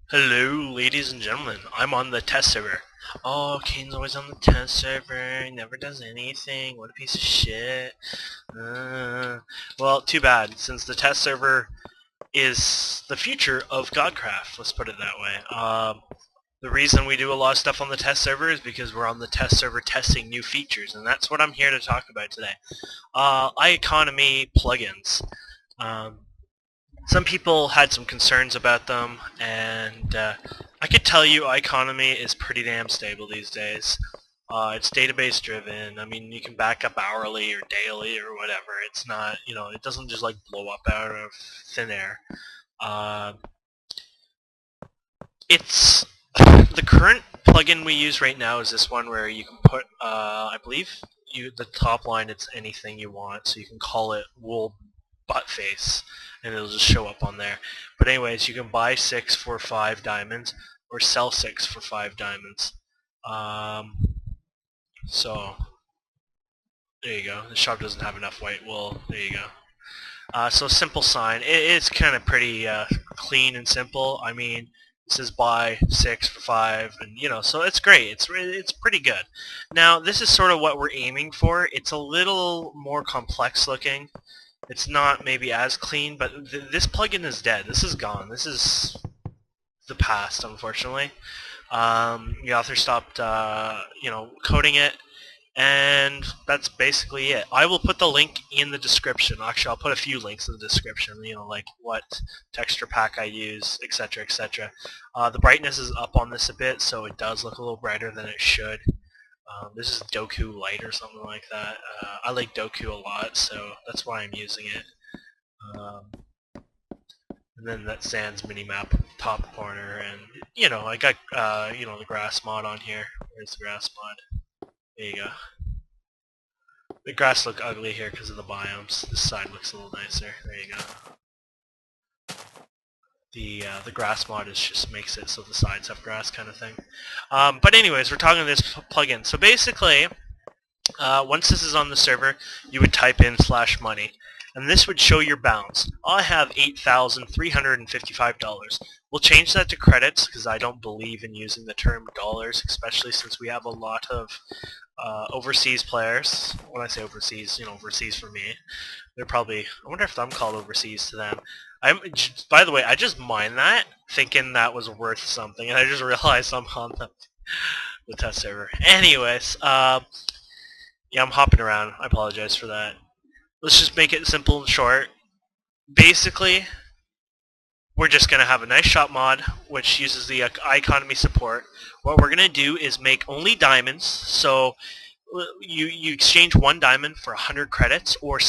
Hello, ladies and gentlemen. I'm on the test server. Oh, Kane's always on the test server. He never does anything. What a piece of shit. Well, too bad, since the test server is the future of Godcraft. Let's put it that way. The reason we do a lot of stuff on the test server is because we're on the test server testing new features, and that's what I'm here to talk about today. iConomy plugins. Um, some people had some concerns about them, and I could tell you iConomy is pretty damn stable these days. It's database driven. I mean, you can back up hourly or daily or whatever. It's not, it doesn't just like blow up out of thin air. Uh, it's the current plugin we use right now is this one where you can put, I believe, the top line. It's anything you want, so you can call it wool butt face, and it'll just show up on there. But anyways, you can buy 6 for 5 diamonds or sell 6 for 5 diamonds. Um, so there you go. The shop doesn't have enough white wool. There you go. So simple sign. It's kind of pretty clean and simple. I mean, it says buy 6 for 5, and so it's great. It's pretty good. Now this is sort of what we're aiming for. It's a little more complex looking. It's not maybe as clean, but this plugin is dead. This is gone. This is the past, unfortunately. The author stopped, coding it, and that's basically it. I will put the link in the description. Actually, I'll put a few links in the description, like what texture pack I use, etc., etc. The brightness is up on this a bit, so it does look a little brighter than it should. This is Doku Light or something like that. I like Doku a lot, so that's why I'm using it. Um, and then that Sans minimap top corner, and I got the grass mod on here. Where's the grass mod? There you go. The grass look ugly here because of the biomes. This side looks a little nicer. There you go. The grass mod is just makes it so the sides have grass kind of thing. But anyways, we're talking this plugin. So basically, once this is on the server, you would type in /money, and this would show your balance. I have $8,355. We'll change that to credits because I don't believe in using the term dollars, especially since we have a lot of overseas players. When I say overseas, overseas for me. They're probably, I wonder if I'm called overseas to them. By the way, I just mined that, thinking that was worth something, and I just realized I'm on the test server. Anyways, yeah, I'm hopping around. I apologize for that. Let's just make it simple and short. Basically, we're just going to have a nice shop mod, which uses the iConomy support. What we're going to do is make only diamonds. So you exchange 1 diamond for 100 credits, or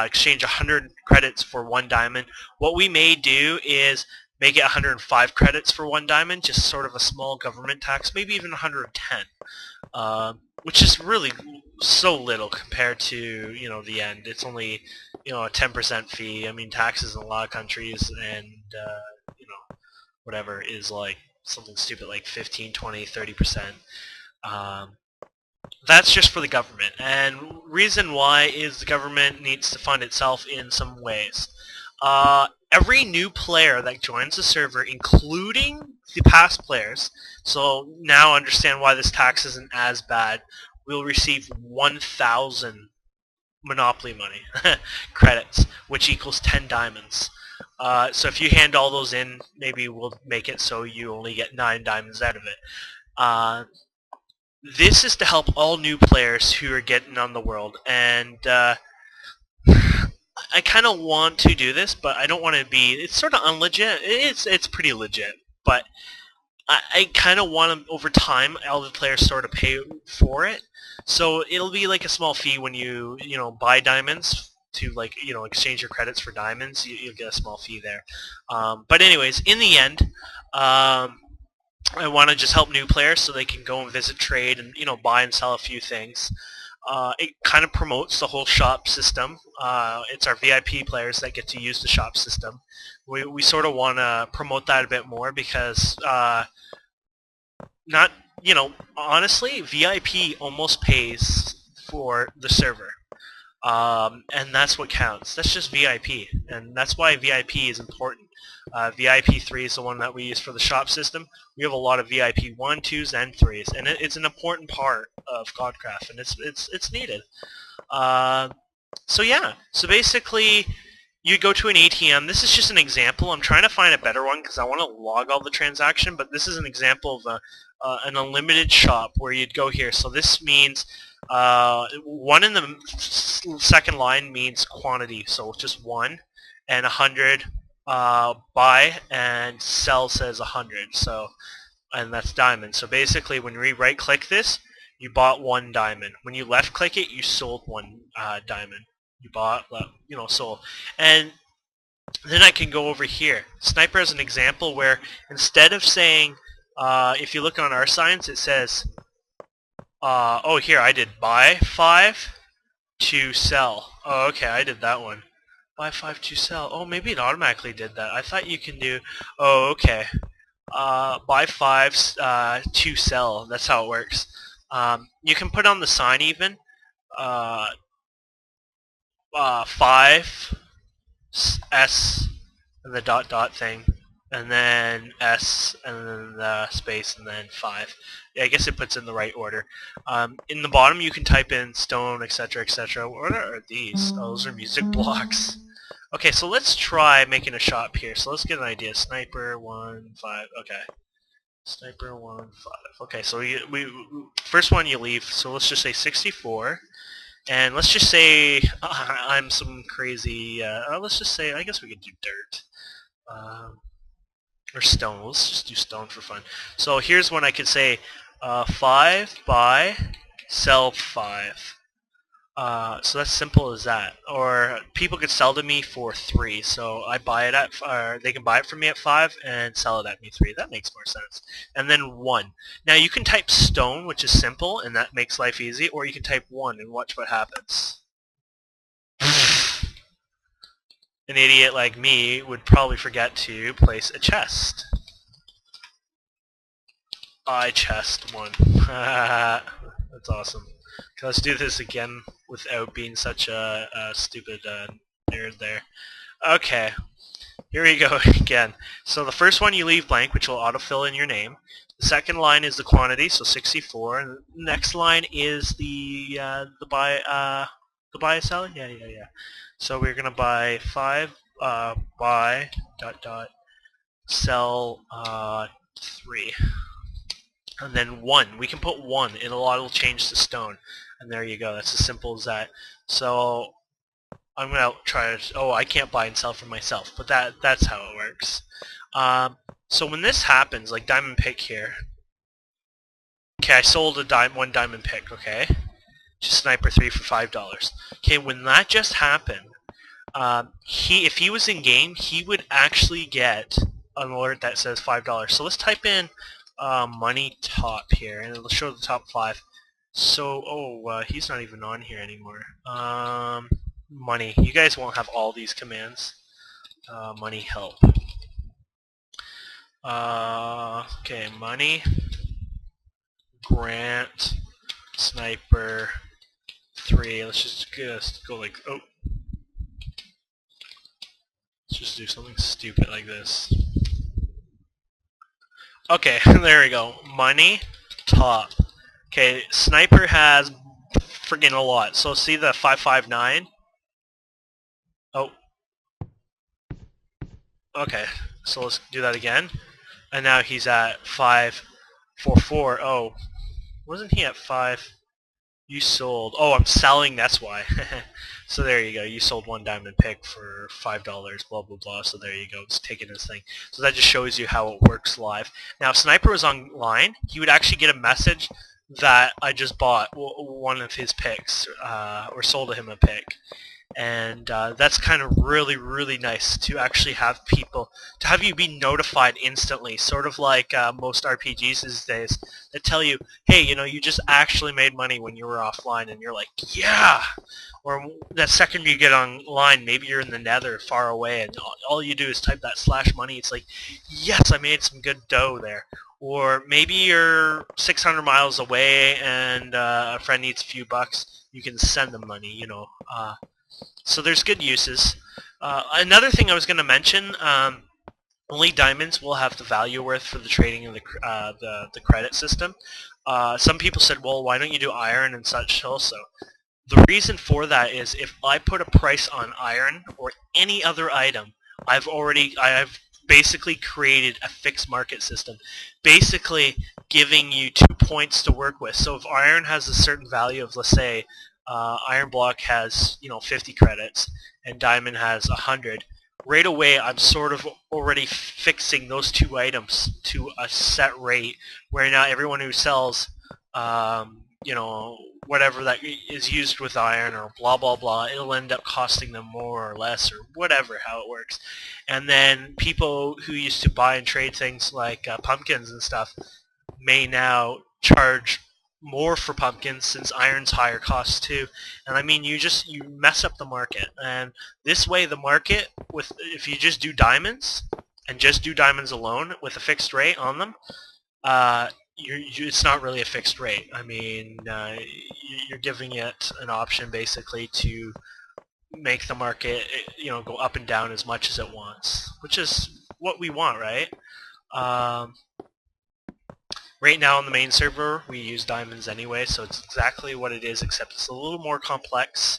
exchange 100 credits for 1 diamond. What we may do is make it 105 credits for 1 diamond, just sort of a small government tax, maybe even 110. Which is really so little compared to the end. It's only a 10% fee. I mean, taxes in a lot of countries, and whatever is like something stupid like 15, 20, 30%. That's just for the government, and reason why is the government needs to fund itself in some ways. Every new player that joins the server, including the past players, so now understand why this tax isn't as bad, will receive 1,000 Monopoly money credits, which equals 10 diamonds. So if you hand all those in, maybe we'll make it so you only get 9 diamonds out of it. This is to help all new players who are getting on the world, and I kind of want to do this, but I don't want to be. It's sort of unlegit. It's pretty legit, but I kind of want to, over time, all the players sort of pay for it. So it'll be like a small fee when you buy diamonds to exchange your credits for diamonds. You'll get a small fee there. But anyways, in the end, I want to just help new players so they can go and visit trade and buy and sell a few things. It kind of promotes the whole shop system. It's our VIP players that get to use the shop system. We sort of want to promote that a bit more because not honestly, VIP almost pays for the server. And that's what counts. That's just VIP, and that's why VIP is important. VIP3 is the one that we use for the shop system. We have a lot of VIP 1, 2s, and 3s, and it's an important part of Godcraft, and it's needed. So yeah, so basically you go to an ATM. This is just an example. I'm trying to find a better one because I want to log all the transaction, but this is an example of an unlimited shop where you'd go here. So this means one in the second line means quantity, so just one, and 100 buy, and sell says 100. So, and that's diamond. So basically, when we right click this, you bought one diamond. When you left click it, you sold one diamond. You bought, sold. And then I can go over here. Sniper as an example where instead of saying, if you look on our signs, it says, oh here, I did buy 5 to sell. Oh, okay, I did that one. Buy 5 to sell. Oh, maybe it automatically did that. I thought you can do, oh, okay. Buy 5 to sell. That's how it works. You can put on the sign even. 5 S and the dot thing, and then S and then the space and then 5. Yeah, I guess it puts in the right order. In the bottom you can type in stone, etc, etc. What are these? Oh, those are music blocks. Okay, so let's try making a shop here. So let's get an idea. Sniper 1 5. Okay. Sniper 1 5. Okay, so we first one you leave. So let's just say 64. And let's just say I'm some crazy, let's just say, I guess we could do dirt. Or stone. Let's just do stone for fun. So here's one I could say, 5, buy, sell 5. So that's simple as that. Or people could sell to me for 3. So I buy it at, or they can buy it from me at 5 and sell it at me 3. That makes more sense. And then 1. Now you can type stone, which is simple, and that makes life easy, or you can type 1 and watch what happens. An idiot like me would probably forget to place a chest. I chest 1. That's awesome. Okay, let's do this again without being such a stupid nerd there. Okay, here we go again. So the first one you leave blank, which will autofill in your name. The second line is the quantity, so 64. And the next line is the buy sell. Yeah. So we're gonna buy 5 buy sell 3. And then 1. We can put 1. It'll change to stone. And there you go. That's as simple as that. So I'm going to try to... Oh, I can't buy and sell for myself. But that's how it works. So when this happens, like diamond pick here. Okay, I sold one diamond pick, okay? To Sniper 3 for $5. Okay, when that just happened, if he was in game, he would actually get an alert that says $5. So let's type in money top here, and it'll show the top 5. So, he's not even on here anymore. Money. You guys won't have all these commands. Money help. Okay, money. Grant. Sniper. 3. Let's just go like, oh. Let's just do something stupid like this. Okay, there we go. Money, top. Okay, Sniper has friggin' a lot. So see the 559? Oh. Okay, so let's do that again. And now he's at 544. Oh, wasn't he at 5? You sold. Oh, I'm selling, that's why. So there you go. You sold one diamond pick for $5, blah, blah, blah. So there you go. It's taking his thing. So that just shows you how it works live. Now, if Sniper was online, he would actually get a message that I just bought one of his picks, or sold him a pick. And that's kind of really, really nice to actually have people, to have you be notified instantly, sort of like most RPGs these days that tell you, hey, you just actually made money when you were offline, and you're like, yeah! Or that second you get online, maybe you're in the nether far away, and all you do is type that /money, it's like, yes, I made some good dough there. Or maybe you're 600 miles away and a friend needs a few bucks, you can send them money, so there's good uses. Another thing I was going to mention, Only diamonds will have the value worth for the trading of the credit system. Some people said, well, why don't you do iron and such also? The reason for that is if I put a price on iron or any other item, I've basically created a fixed market system, basically giving you 2 points to work with. So if iron has a certain value of, let's say, iron block has 50 credits and diamond has 100. Right away, I'm sort of already fixing those 2 items to a set rate, where now everyone who sells whatever that is used with iron or blah blah blah, it'll end up costing them more or less or whatever, how it works. And then people who used to buy and trade things like pumpkins and stuff may now charge more for pumpkins since iron's higher cost too. And I mean, you mess up the market. And this way the market, if you just do diamonds and just do diamonds alone with a fixed rate on them, it's not really a fixed rate. I mean, you're giving it an option basically to make the market, go up and down as much as it wants, which is what we want, right? Right now on the main server, we use diamonds anyway, so it's exactly what it is, except it's a little more complex.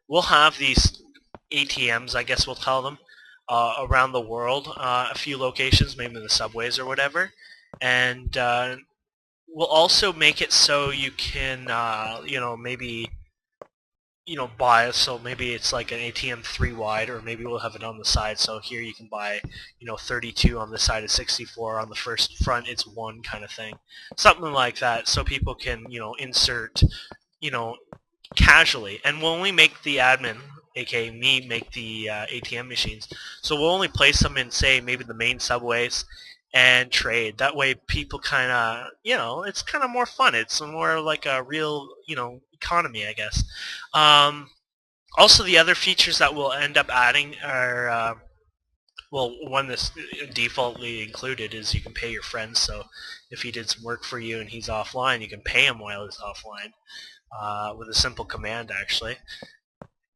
We'll have these ATMs, I guess we'll call them, around the world, a few locations, maybe in the subways or whatever. And we'll also make it so you can, maybe, buy, so maybe it's like an ATM 3 wide, or maybe we'll have it on the side, so here you can buy, 32 on the side of 64, on the front it's 1 kind of thing. Something like that, so people can, insert, casually. And we'll only make the admin, aka me, make the ATM machines. So we'll only place them in, say, maybe the main subways and trade. That way people kind of, it's kind of more fun. It's more like a real, economy, I guess. Also, the other features that we'll end up adding are, well, one that's defaultly included is you can pay your friends. So if he did some work for you and he's offline, you can pay him while he's offline with a simple command, actually.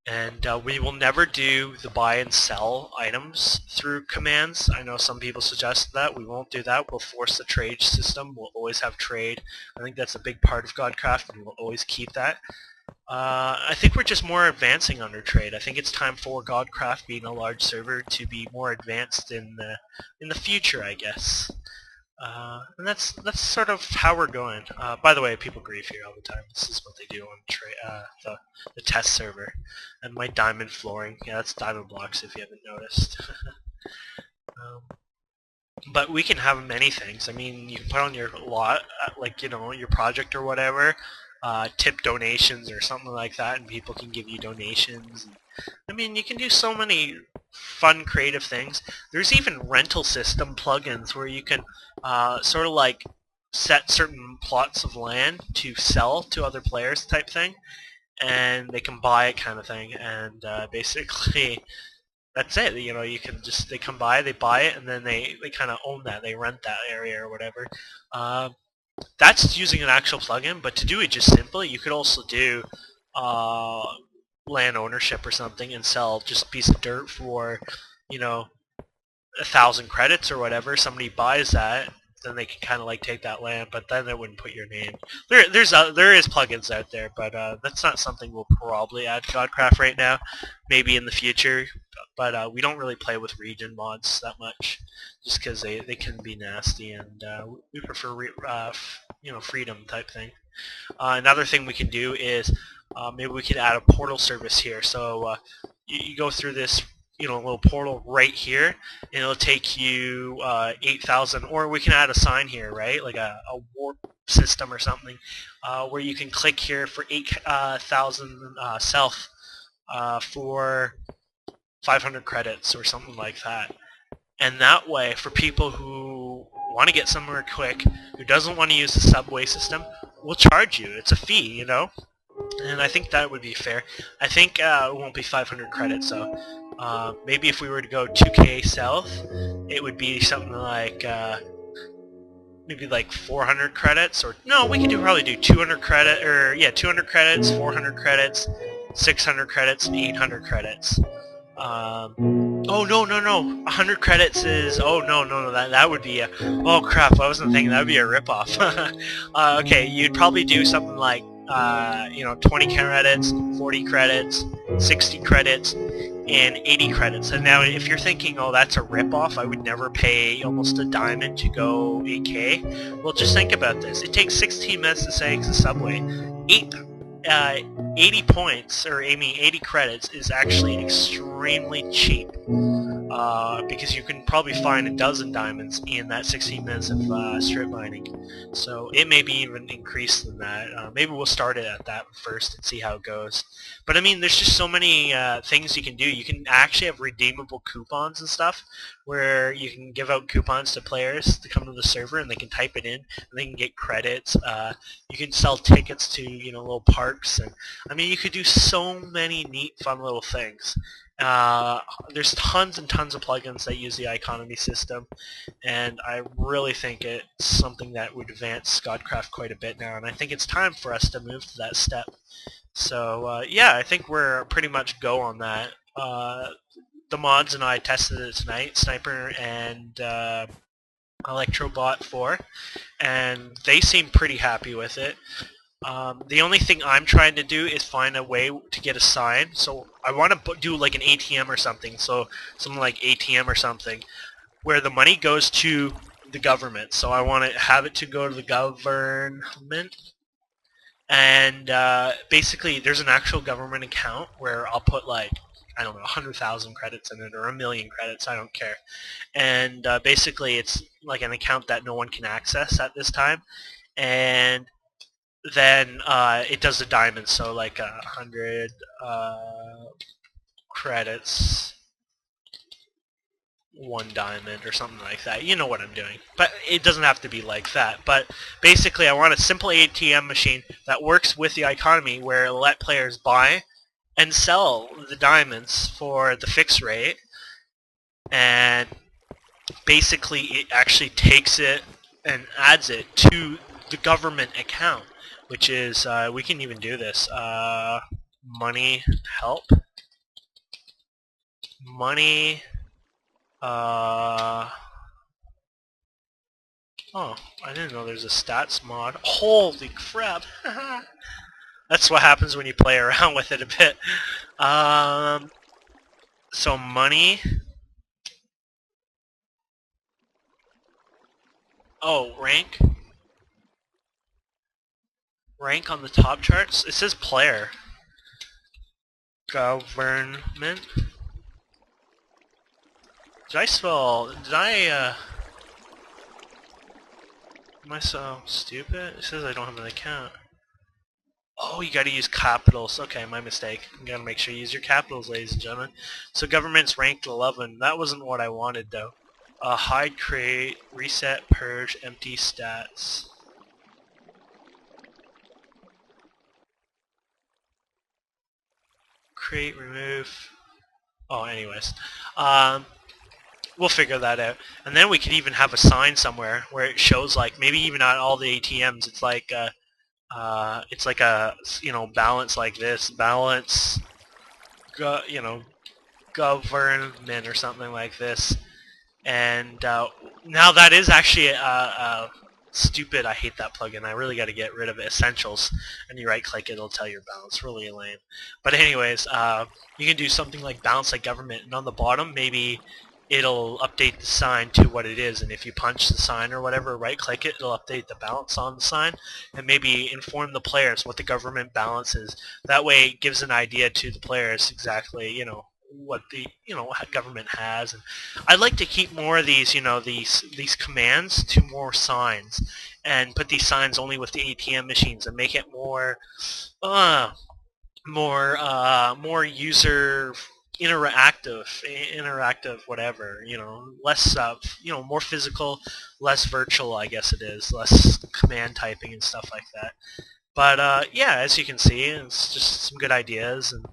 And we will never do the buy and sell items through commands. I know some people suggest that. We won't do that. We'll force the trade system. We'll always have trade. I think that's a big part of Godcraft, and we'll always keep that. I think we're just more advancing under trade. I think it's time for Godcraft, being a large server, to be more advanced in the future, I guess. And that's sort of how we're going. By the way, people grieve here all the time. This is what they do on the test server. And my diamond flooring, yeah, that's diamond blocks if you haven't noticed. But we can have many things. I mean, you can put on your lot, like, your project or whatever, tip donations or something like that, and people can give you donations. I mean, you can do so many fun, creative things. There's even rental system plugins where you can sort of like set certain plots of land to sell to other players type thing, and they can buy it kind of thing. And basically, that's it. You can just, they come by, they buy it, and then they kind of own that. They rent that area or whatever. That's using an actual plugin, but to do it just simply, you could also do land ownership or something and sell just a piece of dirt for, 1,000 credits or whatever. Somebody buys that, then they can kind of like take that land, but then they wouldn't put your name. There is plugins out there, but that's not something we'll probably add to Godcraft right now. Maybe in the future, but we don't really play with region mods that much, just because they can be nasty, and we prefer freedom type thing. Another thing we can do is maybe we can add a portal service here. So you go through this little portal right here, and it'll take you 8,000, or we can add a sign here, right, like a warp system or something, where you can click here for 8,000 self for 500 credits or something like that. And that way, for people who want to get somewhere quick, who doesn't want to use the subway system, we'll charge you. It's a fee, and I think that would be fair. I think it won't be 500 credits, so maybe if we were to go 2K south, it would be something like maybe like 400 credits, or no, we could probably do 200 credit, or yeah, 200 credits, 400 credits, 600 credits, and 800 credits. Oh no, 100 credits is, oh no, that would be a, oh crap, I wasn't thinking that would be a ripoff. Okay, you'd probably do something like 20 credits, 40 credits, 60 credits, and 80 credits. And now if you're thinking, oh, that's a ripoff, I would never pay almost a diamond to go 8K. Well, just think about this. It takes 16 minutes to say the subway. 80 points, or 80 credits, is actually extremely cheap. Because you can probably find a dozen diamonds in that 16 minutes of strip mining. So it may be even increased than that. Maybe we'll start it at that first and see how it goes. But I mean, there's just so many things you can do. You can actually have redeemable coupons and stuff, where you can give out coupons to players to come to the server and they can type it in and they can get credits. You can sell tickets to little parks, and I mean, you could do so many neat, fun little things. There's tons and tons of plugins that use the iConomy system, and I really think it's something that would advance Godcraft quite a bit now, and I think it's time for us to move to that step. So yeah, I think we're pretty much go on that. The mods and I tested it tonight, Sniper and Electrobot 4, and they seem pretty happy with it. The only thing I'm trying to do is find a way to get a sign. So I want to do like an ATM or something. So something like ATM or something, where the money goes to the government. So I want to have it to go to the government. And basically, there's an actual government account where I'll put like, I don't know, 100,000 credits in it or 1,000,000 credits. I don't care. And basically, it's like an account that no one can access at this time. And then it does the diamonds, so like 100 credits, 1 diamond or something like that. You know what I'm doing. But it doesn't have to be like that. But basically I want a simple ATM machine that works with the iConomy, where it'll let players buy and sell the diamonds for the fixed rate, and basically it actually takes it and adds it to the government account, which is, we can even do this, money help, money, oh, I didn't know there's a stats mod. Holy crap. That's what happens when you play around with it a bit. So money, oh, rank on the top charts, it says player, government. Am I so stupid? It says I don't have an account. Oh, you gotta use capitals. Okay, my mistake. You gotta make sure you use your capitals, ladies and gentlemen. So government's ranked 11. That wasn't what I wanted, though. Hide, create, reset, purge, empty stats. Create, remove. Oh, anyways. We'll figure that out. And then we could even have a sign somewhere where it shows, like, maybe even on all the ATMs, it's like a balance like this, balance, government or something like this. And now that is actually stupid. I hate that plugin. I really got to get rid of it. Essentials, and you right click it, it'll tell your balance. Really lame. But anyways, you can do something like balance like government, and on the bottom maybe it'll update the sign to what it is, and if you punch the sign or whatever, right click it, it'll update the balance on the sign, and maybe inform the players what the government balance is. That way it gives an idea to the players exactly, what the government has. And I'd like to keep more of these, these commands to more signs, and put these signs only with the ATM machines, and make it more more user interactive, whatever, less more physical, less virtual, I guess it is, less command typing and stuff like that. But yeah, as you can see, it's just some good ideas, and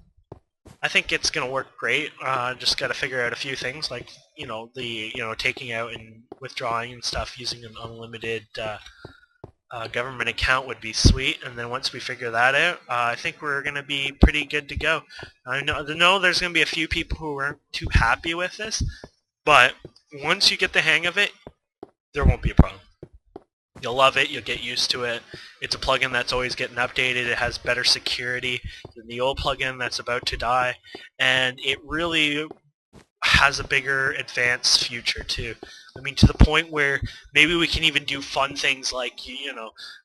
I think it's gonna work great. Just got to figure out a few things, like taking out and withdrawing and stuff using an unlimited government account would be sweet, and then once we figure that out, I think we're going to be pretty good to go. I know there's going to be a few people who aren't too happy with this, but once you get the hang of it, there won't be a problem. You'll love it. You'll get used to it. It's a plugin that's always getting updated. It has better security than the old plugin that's about to die, and it really has a bigger advanced future too. I mean, to the point where maybe we can even do fun things like,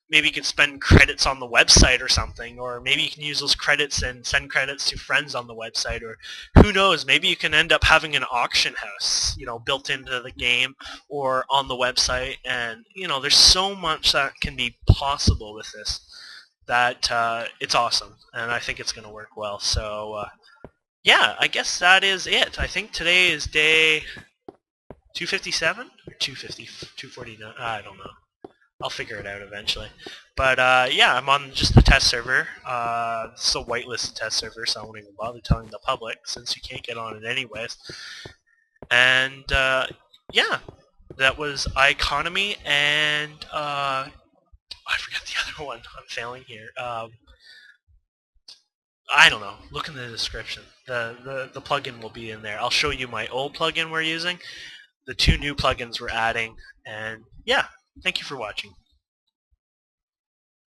maybe you can spend credits on the website or something, or maybe you can use those credits and send credits to friends on the website, or who knows, maybe you can end up having an auction house, built into the game or on the website, and, there's so much that can be possible with this that it's awesome, and I think it's going to work well. So, yeah, I guess that is it. I think today is day 257 or 250, 249. I don't know. I'll figure it out eventually. But yeah, I'm on just the test server. This is a whitelisted test server, so I won't even bother telling the public since you can't get on it anyways. And yeah, that was iConomy, and I forgot the other one. I'm failing here. I don't know. Look in the description. The plugin will be in there. I'll show you my old plugin we're using, the 2 new plugins we're adding, and yeah, thank you for watching.